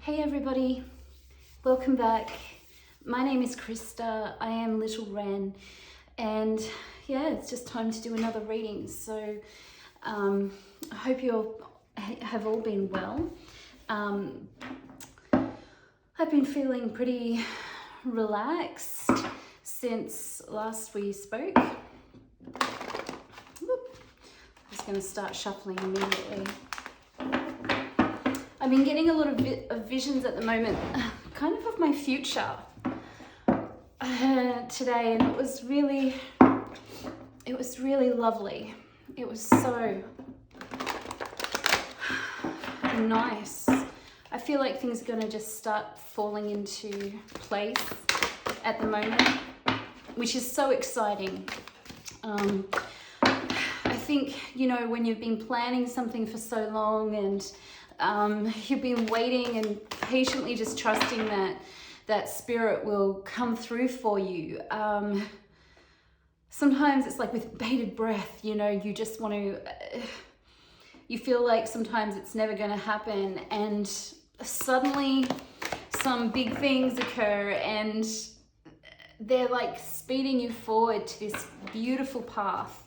Hey everybody, welcome back. My name is Krista. I am Little Wren, and yeah, it's just time to do another reading. So I hope you have all been well. I've been feeling pretty relaxed since last we spoke. Whoop. I'm just going to start shuffling immediately. I've been getting a lot of visions at the moment, kind of my future today, and it was really lovely. It was so nice. I feel like things are going to just start falling into place at the moment, which is so exciting. I think, you know, when you've been planning something for so long and you've been waiting and patiently just trusting that spirit will come through for you. Sometimes it's like with bated breath, you know, you just want to, you feel like sometimes it's never going to happen, and suddenly some big things occur and they're like speeding you forward to this beautiful path.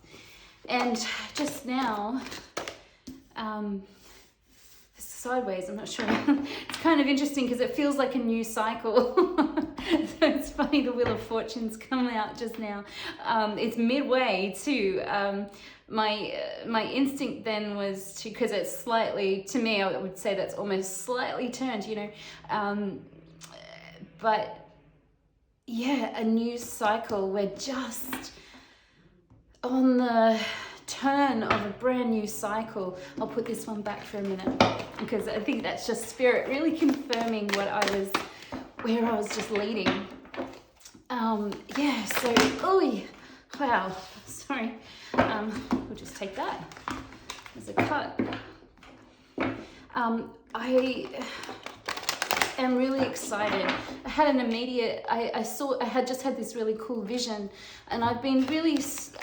And just now, sideways, I'm not sure. It's kind of interesting because it feels like a new cycle. So it's funny, the Wheel of Fortune's come out just now. It's midway too. My instinct then was to, because it's slightly, to me, I would say that's almost slightly turned, you know. But yeah, a new cycle. We're just on the turn of a brand new cycle. I'll put this one back for a minute because I think that's just spirit really confirming where I was just leading. Yeah, so, oh, wow, sorry. We'll just take that as a cut. I am really excited. I had an immediate, I had just had this really cool vision, and I've been really stressed.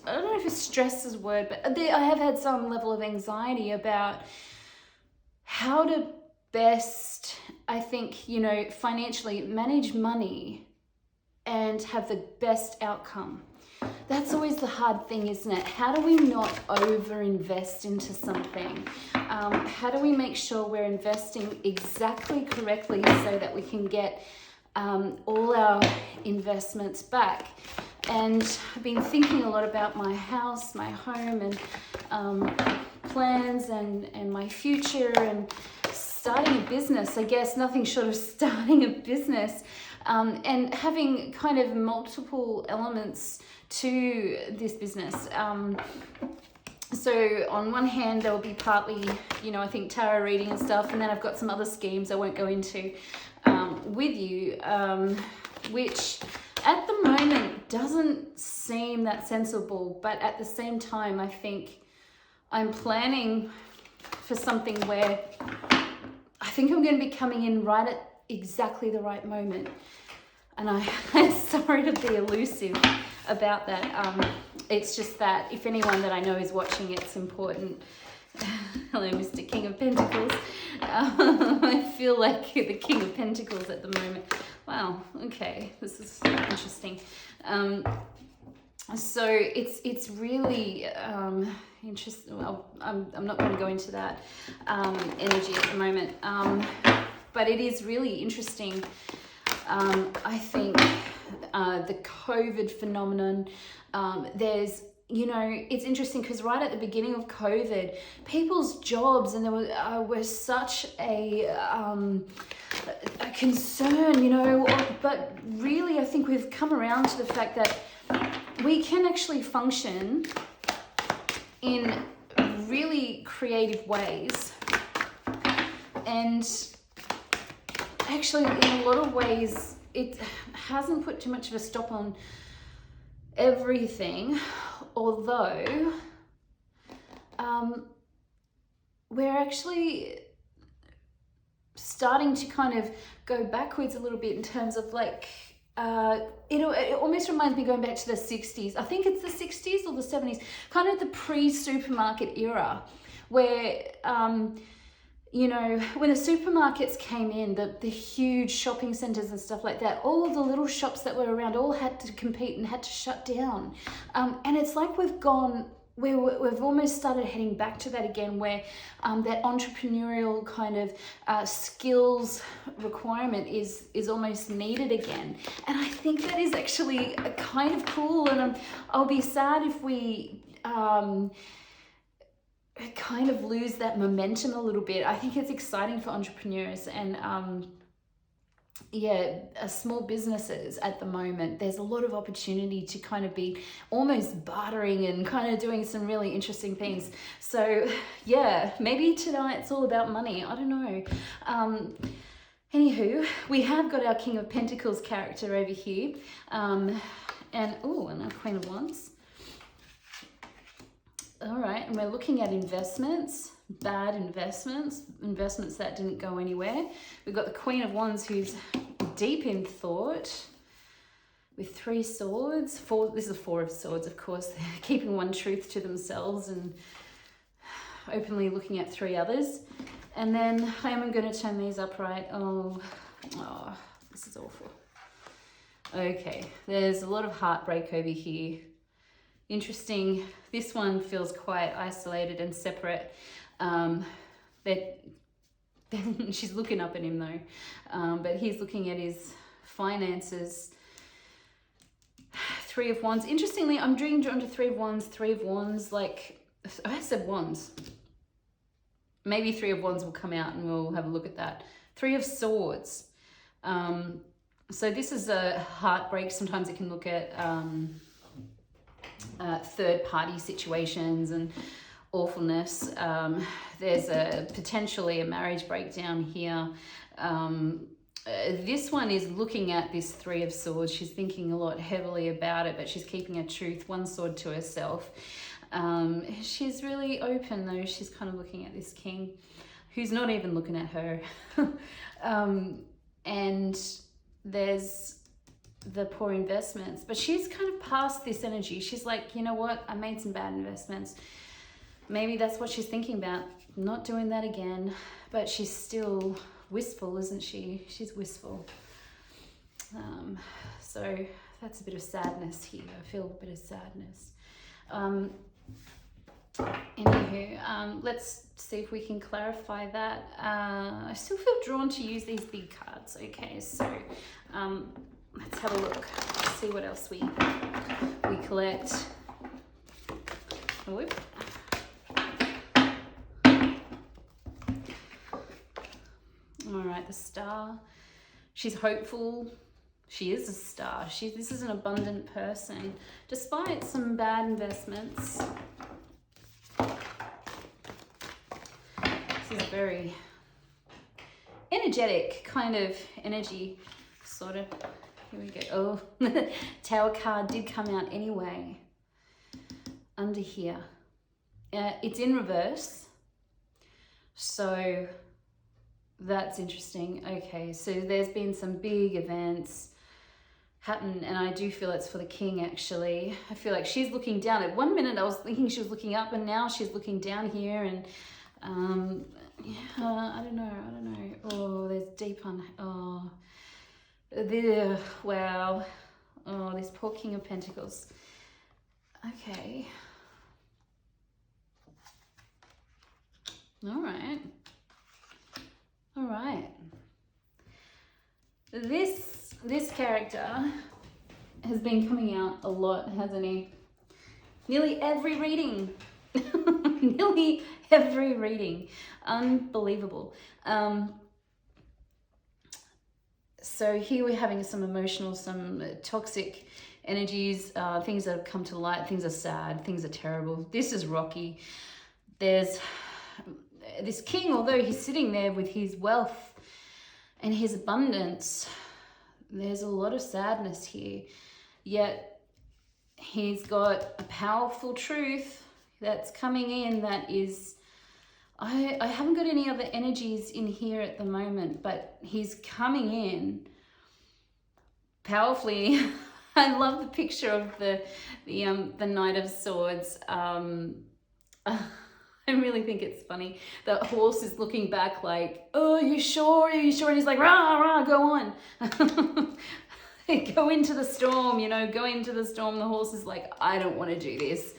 I don't know if stress is a word, but I have had some level of anxiety about how to best, I think, you know, financially manage money and have the best outcome. That's always the hard thing, isn't it? How do we not over-invest into something? How do we make sure we're investing exactly correctly so that we can get all our investments back? And I've been thinking a lot about my house, my home, and plans and my future, and starting a business. I guess nothing short of starting a business, and having kind of multiple elements to this business. So on one hand, there will be partly, you know, I think tarot reading and stuff, and then I've got some other schemes I won't go into with you, which at the moment doesn't seem that sensible, but at the same time, I think I'm planning for something where I think I'm going to be coming in right at exactly the right moment. And I'm sorry to be elusive about that. It's just that if anyone that I know is watching, it's important. Hello, Mr. King of Pentacles. I feel like the King of Pentacles at the moment. Wow, okay, this is interesting. So it's really interesting. Well, I'm not going to go into that energy at the moment, but it is really interesting. I think the COVID phenomenon, there's, you know, it's interesting because right at the beginning of COVID, people's jobs, and there was such a concern, you know, but really I think we've come around to the fact that we can actually function in really creative ways, and actually in a lot of ways it hasn't put too much of a stop on everything, although we're actually starting to kind of go backwards a little bit in terms of like it almost reminds me going back to the 60s. I think it's the 60s or the 70s, kind of the pre-supermarket era, where you know, when the supermarkets came in, the huge shopping centers and stuff like that, all of the little shops that were around all had to compete and had to shut down. And it's like we've almost started heading back to that again, where that entrepreneurial kind of skills requirement is almost needed again. And I think that is actually kind of cool. And I'll be sad if we kind of lose that momentum a little bit. I think it's exciting for entrepreneurs and small businesses at the moment. There's a lot of opportunity to kind of be almost bartering and kind of doing some really interesting things. So yeah, maybe tonight's all about money. I don't know. Anywho, we have got our King of Pentacles character over here, and our Queen of Wands. All right, and we're looking at investments, bad investments that didn't go anywhere. We've got the Queen of Wands, who's deep in thought with 3 swords. This is a 4 of swords, of course. They're keeping one truth to themselves and openly looking at 3 others. And then I am going to turn these upright. Oh, this is awful. Okay, there's a lot of heartbreak over here. Interesting. This one feels quite isolated and separate. She's looking up at him though, but he's looking at his finances. 3 of Wands. Interestingly, I'm drawn to 3 of Wands. 3 of Wands, like I said, Wands. Maybe 3 of Wands will come out and we'll have a look at that. 3 of Swords. So this is a heartbreak. Sometimes it can look at third-party situations and awfulness. There's potentially a marriage breakdown here. This one is looking at this 3 of Swords. She's thinking a lot heavily about it, but she's keeping a truth, 1 sword to herself. She's really open though. She's kind of looking at this king who's not even looking at her. And there's the poor investments, but she's kind of past this energy. She's like, you know what, I made some bad investments. Maybe that's what she's thinking about, not doing that again. But she's still wistful, isn't she? She's wistful. So that's a bit of sadness here. I feel a bit of sadness. Anywho, let's see if we can clarify that. I still feel drawn to use these big cards. Okay, so let's have a look, see what else we collect. Whoop. All right, the Star. She's hopeful. She is a star. This is an abundant person, despite some bad investments. This is a very energetic kind of energy, sort of. Here we go. Oh, the Tower card did come out anyway. Under here. It's in reverse. So that's interesting. Okay, so there's been some big events happen, and I do feel it's for the king actually. I feel like she's looking down. At one minute I was thinking she was looking up, and now she's looking down here, and I don't know. Oh, there's deep wow. Oh, this poor King of Pentacles. Okay. All right. This character has been coming out a lot, hasn't he? Nearly every reading. Nearly every reading. Unbelievable. So here we're having some emotional, some toxic energies, things that have come to light, things are sad, things are terrible. This is rocky. There's this king, although he's sitting there with his wealth and his abundance, there's a lot of sadness here. Yet he's got a powerful truth that's coming in that is, I haven't got any other energies in here at the moment, but he's coming in powerfully. I love the picture of the Knight of Swords. I I really think it's funny. The horse is looking back like, oh, you sure? Are you sure? And he's like, rah, rah, go on. Go into the storm, you know, go into the storm. The horse is like, I don't want to do this.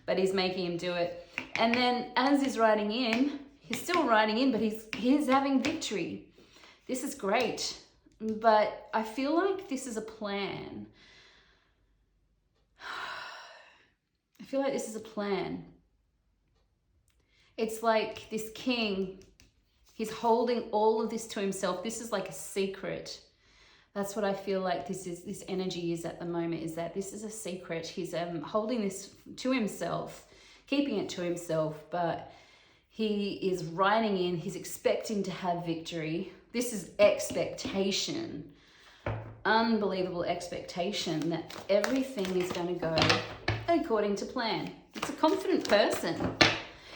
But he's making him do it. And then as he's riding in, he's still riding in, but he's having victory. This is great. But I feel like this is a plan. I feel like this is a plan. It's like this king, he's holding all of this to himself. This is like a secret. That's what I feel like this energy is at the moment, is that this is a secret. He's holding this to himself, keeping it to himself, but he is riding in, he's expecting to have victory. This is expectation, unbelievable expectation that everything is going to go according to plan. It's a confident person.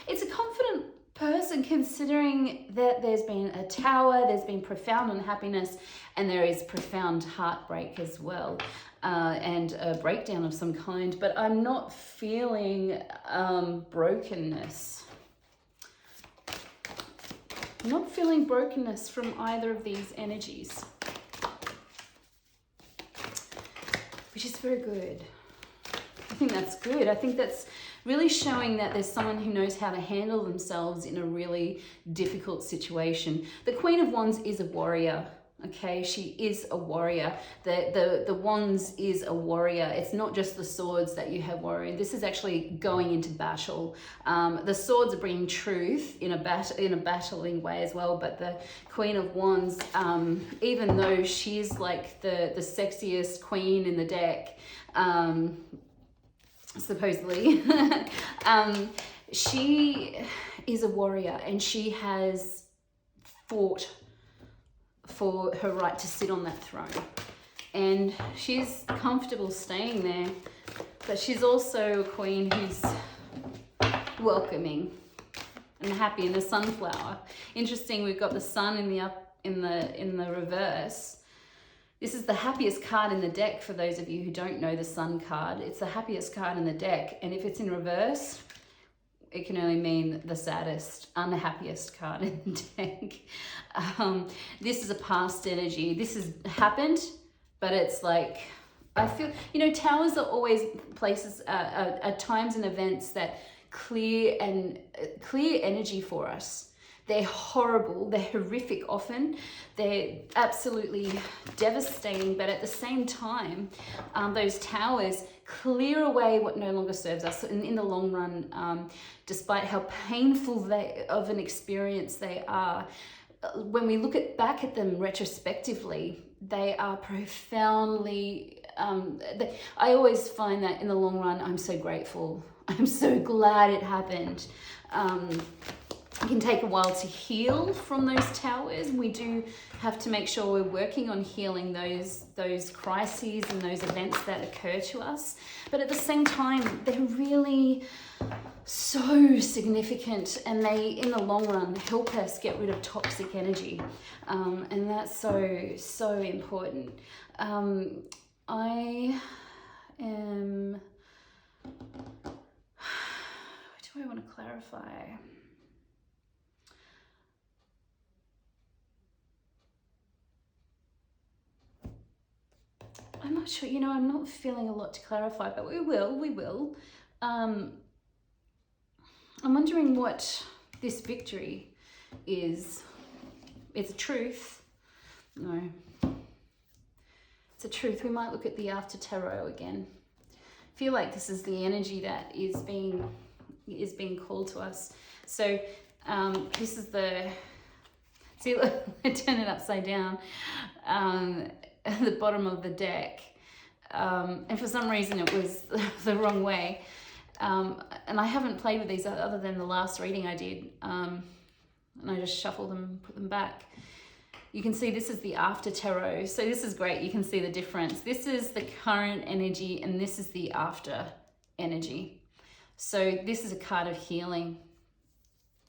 It's a confident person considering that there's been a tower, there's been profound unhappiness, and there is profound heartbreak as well, and a breakdown of some kind. But I'm not feeling brokenness. I'm not feeling brokenness from either of these energies, which is very good. I think that's good. I think that's really showing that there's someone who knows how to handle themselves in a really difficult situation. The Queen of Wands is a warrior, okay? She is a warrior. The Wands is a warrior. It's not just the swords that you have warrior. This is actually going into battle. The swords are bringing truth in a battling way as well, but the Queen of Wands, even though she's like the sexiest queen in the deck, supposedly, she is a warrior, and she has fought for her right to sit on that throne, and she's comfortable staying there, but she's also a queen who's welcoming and happy, and a sunflower. Interesting, we've got the sun in the reverse. This is the happiest card in the deck for those of you who don't know the Sun card. It's the happiest card in the deck. And if it's in reverse, it can only mean the saddest, unhappiest card in the deck. This is a past energy. This has happened, but it's like, I feel, you know, towers are always places, are times and events that clear energy for us. They're horrible, they're horrific often, they're absolutely devastating, but at the same time, those towers clear away what no longer serves us. And in the long run, despite how painful of an experience they are, when we look back at them retrospectively, they are profoundly, I always find that in the long run, I'm so grateful. I'm so glad it happened. It can take a while to heal from those towers. We do have to make sure we're working on healing those crises and those events that occur to us. But at the same time, they're really so significant, and they, in the long run, help us get rid of toxic energy. And that's so important. I am... What do I want to clarify? I'm not sure, you know, I'm not feeling a lot to clarify, but we will. I'm wondering what this victory is. It's a truth. No. It's a truth. We might look at the after tarot again. I feel like this is the energy that is being called to us. So this is the, see, look, I turn it upside down. At the bottom of the deck, and for some reason it was the wrong way, and I haven't played with these other than the last reading I did, and I just shuffled them and put them back. You can see this is the after tarot, so this is great. You can see the difference. This is the current energy, and this is the after energy. So this is a card of healing,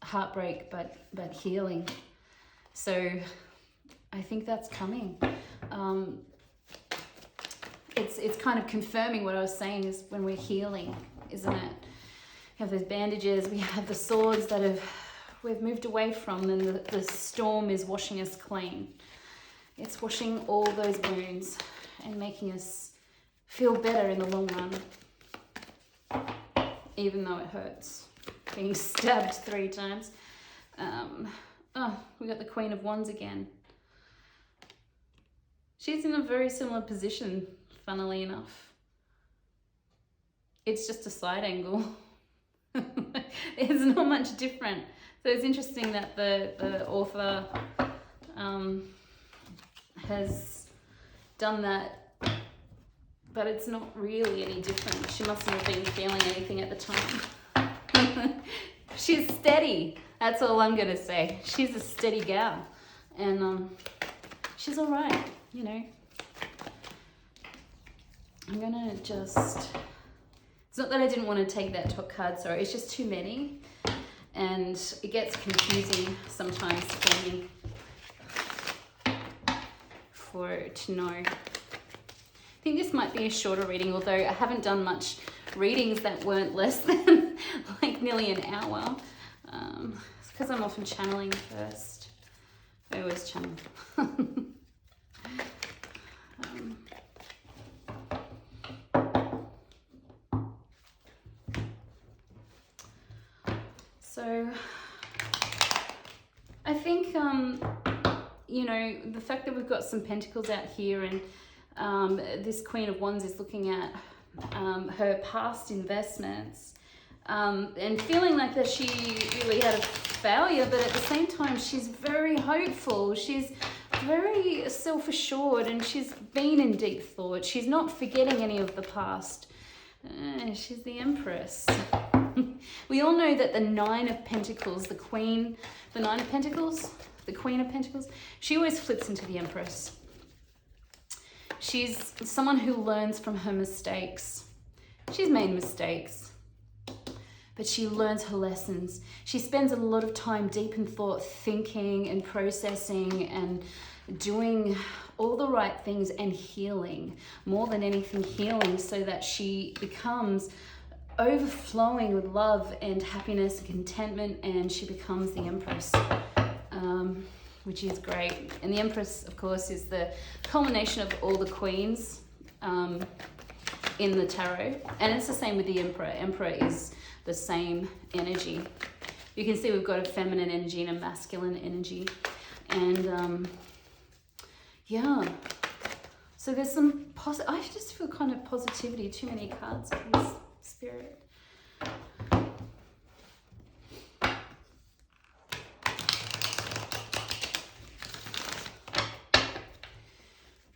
heartbreak, but healing. So I think that's coming. It's kind of confirming what I was saying, is when we're healing, isn't it? have those bandages, we have the swords that we've moved away from, and the storm is washing us clean. It's washing all those wounds and making us feel better in the long run, even though it hurts. Being stabbed 3 times. Oh, we got the Queen of Wands again. She's in a very similar position, funnily enough. It's just a side angle. It's not much different. So it's interesting that the author has done that, but it's not really any different. She mustn't have been feeling anything at the time. She's steady. That's all I'm going to say. She's a steady gal. And she's all right, you know. I'm going to just... It's not that I didn't want to take that top card, sorry. It's just too many. And it gets confusing sometimes for me to know. I think this might be a shorter reading, although I haven't done much readings that weren't less than like nearly an hour. It's because I'm often channeling first. I always channel. So I think, you know, the fact that we've got some pentacles out here, and this Queen of Wands is looking at her past investments, and feeling like that she really had a failure, but at the same time she's very hopeful, she's very self-assured, and she's been in deep thought. She's not forgetting any of the past. She's the Empress. We all know that the Nine of Pentacles, the Queen of Pentacles, she always flips into the Empress. She's someone who learns from her mistakes. She's made mistakes, but she learns her lessons. She spends a lot of time deep in thought, thinking and processing and doing all the right things and healing, more than anything healing, so that she becomes overflowing with love and happiness and contentment, and she becomes the Empress, which is great. And the Empress, of course, is the culmination of all the queens in the tarot, and it's the same with the Emperor. Emperor is the same energy. You can see we've got a feminine energy and a masculine energy, and yeah, so there's some I just feel kind of positivity. Too many cards, please, Spirit.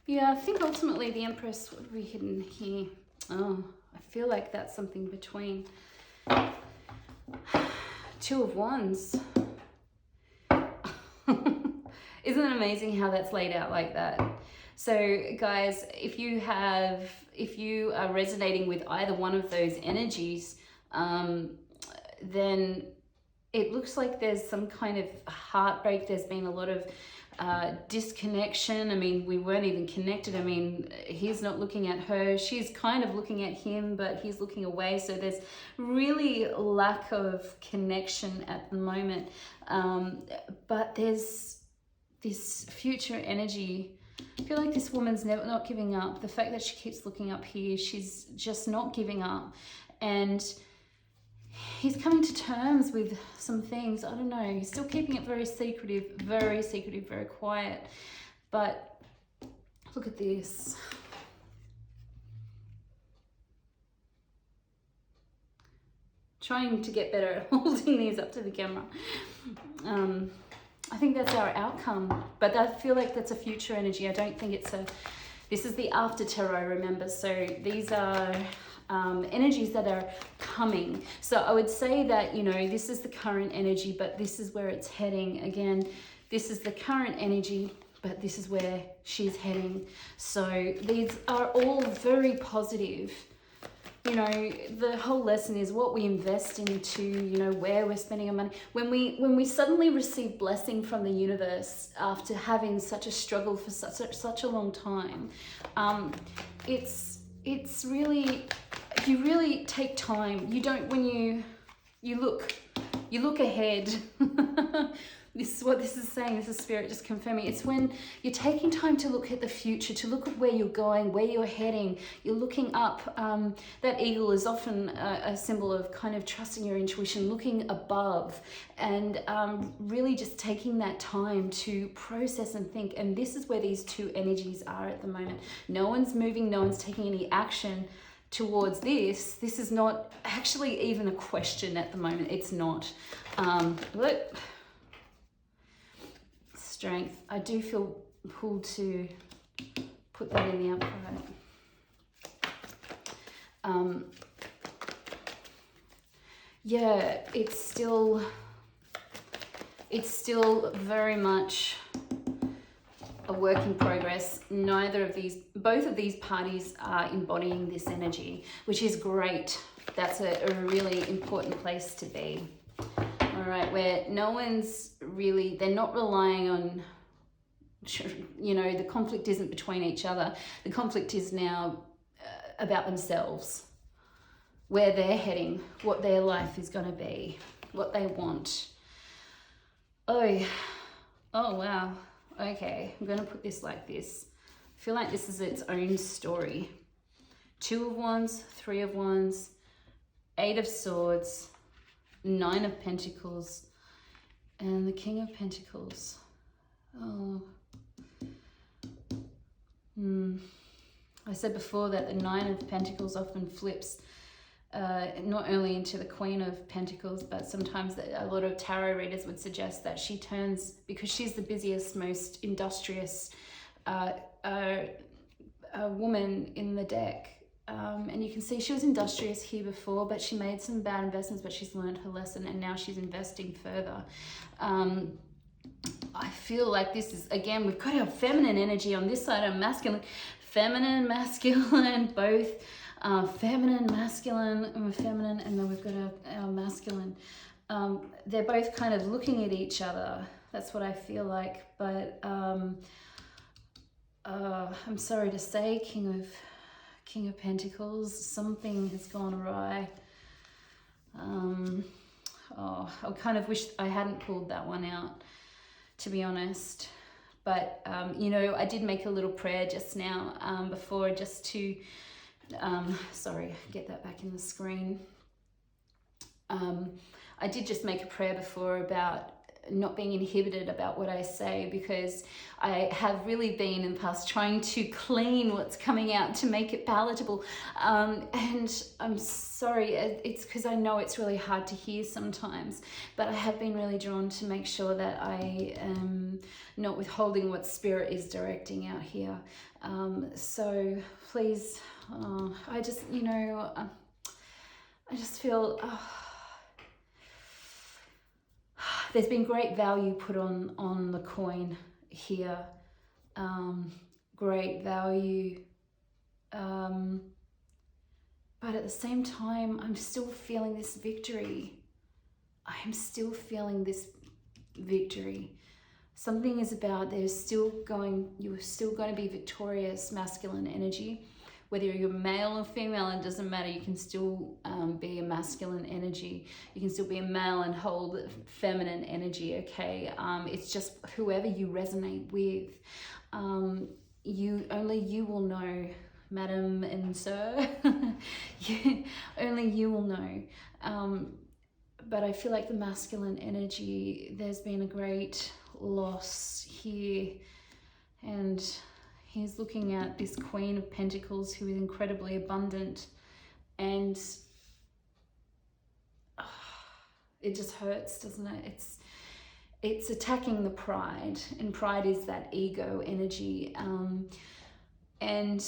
Yeah, I think ultimately the Empress would be hidden here. Oh, I feel like that's something between Two of Wands. Isn't it amazing how that's laid out like that? So guys, if you are resonating with either one of those energies, then it looks like there's some kind of heartbreak. There's been a lot of disconnection. I mean, we weren't even connected. I mean, he's not looking at her. She's kind of looking at him, but he's looking away. So there's really lack of connection at the moment. But there's this future energy. I feel like this woman's not giving up. The fact that she keeps looking up here, she's just not giving up. And he's coming to terms with some things. I don't know. He's still keeping it very secretive, very quiet. But look at this. Trying to get better at holding these up to the camera. I think that's our outcome, but I feel like that's a future energy. I don't think it's this is the after tarot, remember? So these are energies that are coming. So I would say that, you know, this is the current energy, but this is where it's heading. Again, this is the current energy, but this is where she's heading. So these are all very positive. You know, the whole lesson is what we invest into, you know, where we're spending our money. When we suddenly receive blessing from the universe after having such a struggle for such a long time, it's really, you really take time. You don't, when you You look ahead. This is what this is saying. This is Spirit just confirming. It's when you're taking time to look at the future, to look at where you're going, where you're heading. You're looking up. That eagle is often a symbol of kind of trusting your intuition, looking above, and really just taking that time to process and think. And this is where these two energies are at the moment. No one's moving, no one's taking any action towards this. This is not actually even a question at the moment. It's not. Look. Strength. I do feel pulled to put that in the upright. Yeah, it's still very much a work in progress. Both of these parties are embodying this energy, which is great. That's a really important place to be. All right, where no one's really, they're not relying on, you know, the conflict isn't between each other. The conflict is now about themselves, where they're heading, what their life is going to be, what they want. Oh, wow. Okay, I'm going to put this like this. I feel like this is its own story. 2 of Wands, 3 of Wands, 8 of Swords, 9 of Pentacles, and the King of Pentacles. Oh. I said before that the 9 of Pentacles often flips not only into the Queen of Pentacles, but sometimes a lot of tarot readers would suggest that she turns, because she's the busiest, most industrious woman in the deck. And you can see she was industrious here before, but she made some bad investments, but she's learned her lesson and now she's investing further. I feel like this is, again, we've got our feminine energy on this side, our masculine, feminine, masculine, both feminine, masculine, and feminine, and then we've got our masculine. They're both kind of looking at each other. That's what I feel like, but I'm sorry to say, King of Pentacles, something has gone awry. I kind of wish I hadn't pulled that one out, to be honest. But, you know, I did make a little prayer just now before, just to, sorry, get that back in the screen. I did just make a prayer before about not being inhibited about what I say, because I have really been in the past trying to clean what's coming out to make it palatable, and I'm sorry, it's because I know it's really hard to hear sometimes, but I have been really drawn to make sure that I am not withholding what Spirit is directing out here. So please, I just, you know, I just feel there's been great value put on the coin here, great value, but at the same time, I'm still feeling this victory. I am still feeling this victory. Something is about, you're still going to be victorious, masculine energy. Whether you're male or female, it doesn't matter. You can still be a masculine energy. You can still be a male and hold feminine energy, okay? It's just whoever you resonate with. Only you will know, madam and sir. Only you will know. But I feel like the masculine energy, there's been a great loss here, and he's looking at this Queen of Pentacles who is incredibly abundant, and it just hurts, doesn't it? It's attacking the pride, and pride is that ego energy, and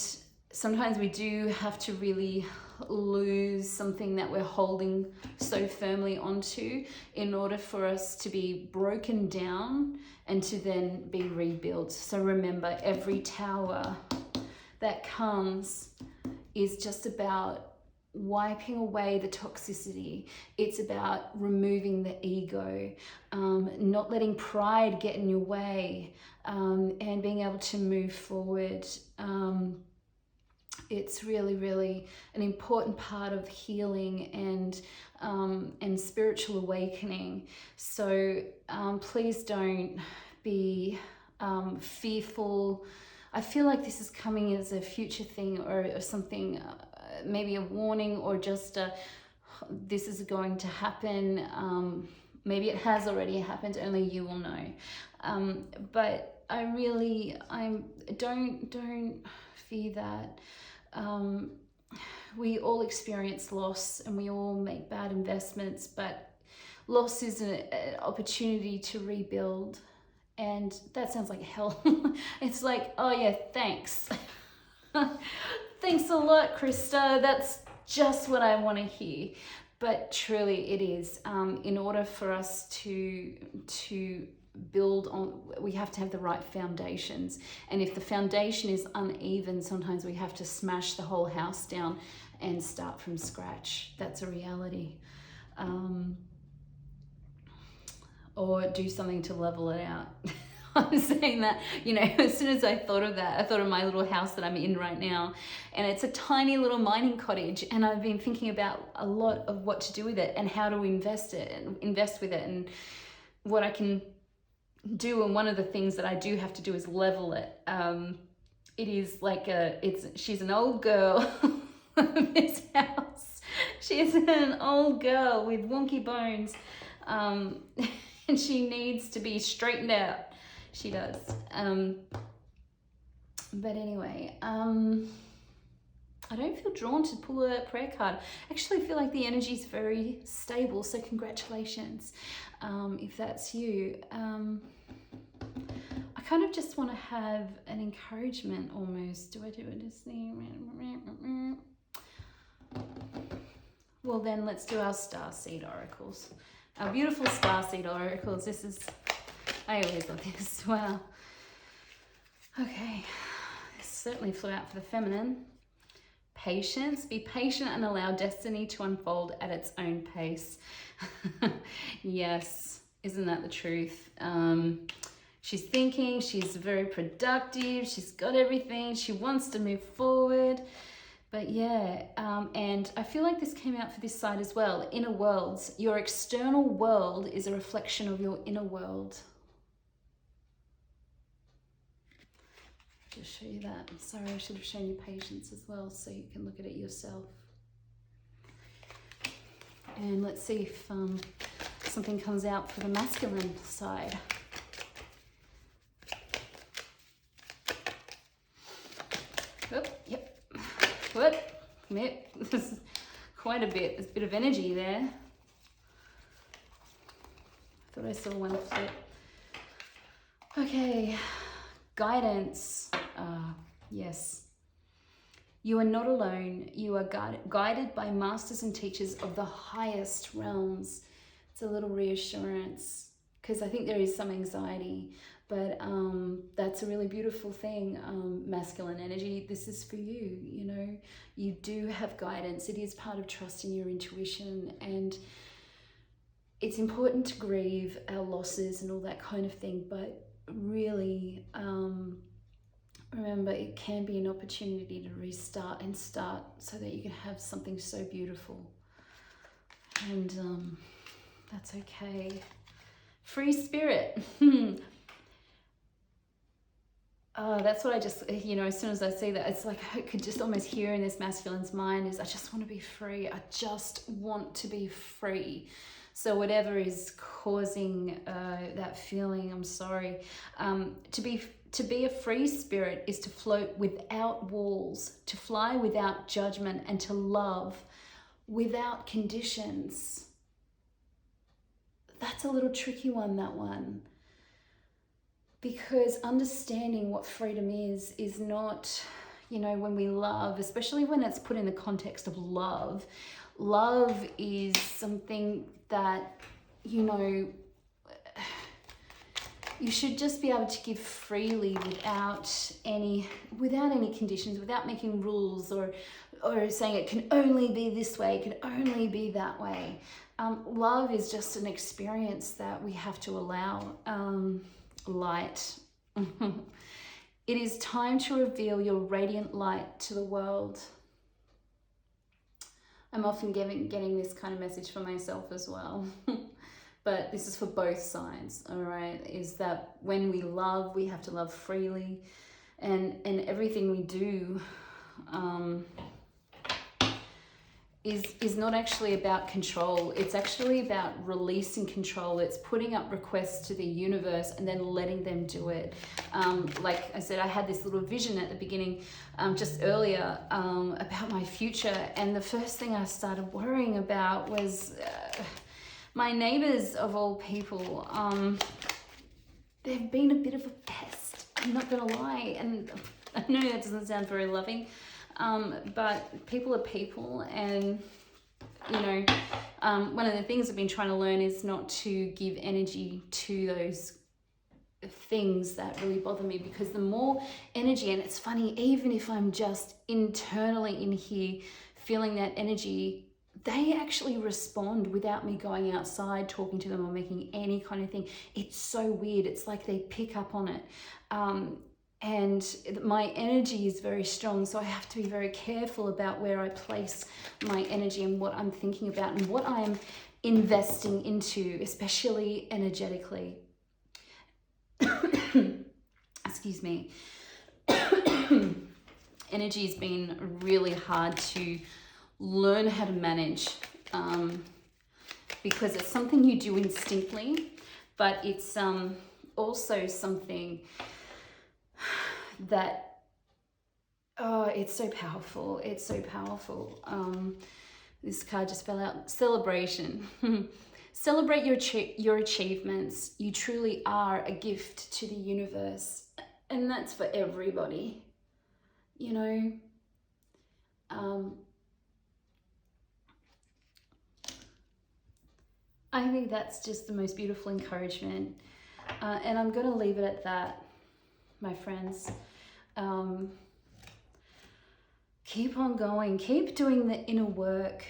sometimes we do have to really lose something that we're holding so firmly onto in order for us to be broken down and to then be rebuilt. So remember, every tower that comes is just about wiping away the toxicity. It's about removing the ego, not letting pride get in your way, and being able to move forward. it's really, really an important part of healing and spiritual awakening. So please don't be fearful. I feel like this is coming as a future thing, or something, maybe a warning, or just this is going to happen. Maybe it has already happened, only you will know. But don't fear that. We all experience loss and we all make bad investments, but loss is an opportunity to rebuild. And that sounds like hell. It's like, oh yeah, thanks. Thanks a lot, Krista. That's just what I want to hear. But truly it is. In order for us to build on, we have to have the right foundations. And if the foundation is uneven, sometimes we have to smash the whole house down and start from scratch. That's a reality. Or do something to level it out. I'm saying that, you know, as soon as I thought of that, I thought of my little house that I'm in right now, and it's a tiny little mining cottage, and I've been thinking about a lot of what to do with it and how to invest with it and what I can do. And one of the things that I do have to do is level it. It is like she's an old girl, this house. She's an old girl with wonky bones. And she needs to be straightened out. She does. But anyway, I don't feel drawn to pull a prayer card. I actually feel like the energy is very stable, so congratulations if that's you. I kind of just want to have an encouragement almost. Do I do it this thing? Well then, let's do our Starseed Oracles. Our beautiful Starseed Oracles. I always love this. Wow. Okay. This certainly flew out for the feminine. Patience. Be patient and allow destiny to unfold at its own pace. Yes. Isn't that the truth? She's thinking, she's very productive, she's got everything, she wants to move forward. But yeah, and I feel like this came out for this side as well. Inner worlds. Your external world is a reflection of your inner world. Just show you that. Sorry, I should have shown you patience as well, so you can look at it yourself. And let's see if something comes out for the masculine side. Oh, yep. What? Yep. This is quite a bit. There's a bit of energy there. Thought I saw one flip. Okay. Guidance. Yes. You are not alone. You are guided by masters and teachers of the highest realms. It's a little reassurance, because I think there is some anxiety, but that's a really beautiful thing. Masculine energy, this is for you, you know. You do have guidance. It is part of trust in your intuition, and it's important to grieve our losses and all that kind of thing, but really remember, it can be an opportunity to restart and start so that you can have something so beautiful. And that's okay. Free spirit. That's what I just, you know, as soon as I see that, it's like I could just almost hear in this masculine's mind is, I just want to be free. I just want to be free. So whatever is causing that feeling, I'm sorry. To be a free spirit is to float without walls, to fly without judgment, and to love without conditions. That's a little tricky one, that one. Because understanding what freedom is not, you know, when we love, especially when it's put in the context of love, love is something that, you know, you should just be able to give freely without any conditions, without making rules or saying it can only be this way, it can only be that way. Love is just an experience that we have to allow. Light. It is time to reveal your radiant light to the world. I'm often getting this kind of message for myself as well. But this is for both sides, all right? Is that when we love, we have to love freely. And everything we do is not actually about control. It's actually about releasing control. It's putting up requests to the universe and then letting them do it. Like I said, I had this little vision at the beginning, just earlier, about my future. And the first thing I started worrying about was my neighbors, of all people. They've been a bit of a pest, I'm not gonna lie. And I know that doesn't sound very loving, but people are people, and you know, one of the things I've been trying to learn is not to give energy to those things that really bother me, because the more energy, and it's funny, even if I'm just internally in here feeling that energy, they actually respond without me going outside talking to them or making any kind of thing. It's so weird. It's like they pick up on it. And my energy is very strong, so I have to be very careful about where I place my energy and what I'm thinking about and what I'm investing into, especially energetically. Excuse me. Energy has been really hard to learn how to manage, because it's something you do instinctively, but it's also something that, oh, it's so powerful. It's so powerful. This card just fell out. Celebration. Celebrate your achievements. You truly are a gift to the universe. And that's for everybody. You know, I think that's just the most beautiful encouragement. And I'm going to leave it at that, my friends. Keep on going. Keep doing the inner work.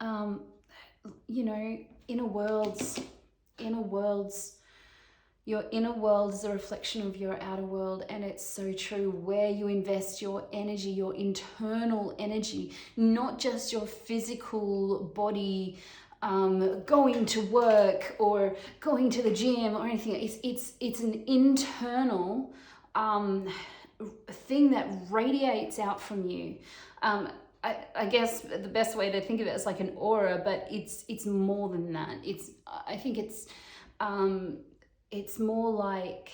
You know, inner worlds, your inner world is a reflection of your outer world, and it's so true. Where you invest your energy, your internal energy, not just your physical body, going to work or going to the gym or anything. It's an internal thing that radiates out from you. I guess the best way to think of it is like an aura, but it's more than that. I think it's more like,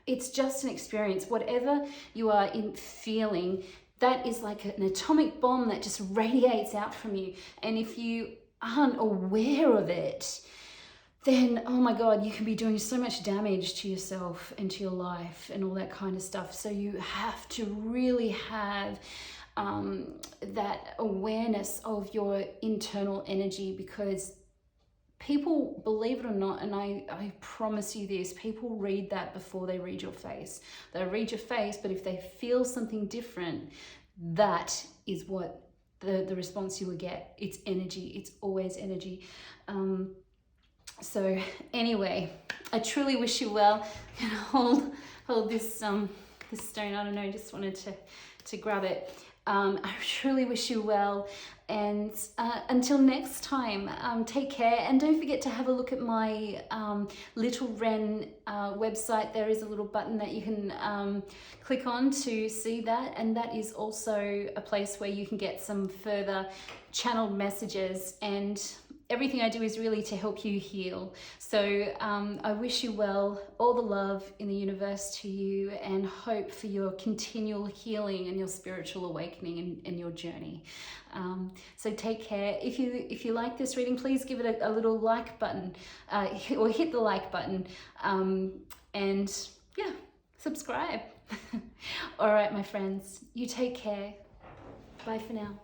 it's just an experience. Whatever you are feeling, that is like an atomic bomb that just radiates out from you. And if you aren't aware of it, then, oh my God, you can be doing so much damage to yourself and to your life and all that kind of stuff. So you have to really have that awareness of your internal energy, because people, believe it or not, and I promise you this, people read that before they read your face. They read your face, but if they feel something different, that is what the response you will get. It's energy. It's always energy. So anyway, I truly wish you well. And hold this this stone. I don't know, just wanted to grab it. I truly wish you well, and until next time, take care, and don't forget to have a look at my Little Wren website. There is a little button that you can click on to see that, and that is also a place where you can get some further channeled messages, and everything I do is really to help you heal. So I wish you well, all the love in the universe to you, and hope for your continual healing and your spiritual awakening and your journey. So take care. If you like this reading, please give it a little like button, or hit the like button, and yeah, subscribe. All right, my friends, you take care. Bye for now.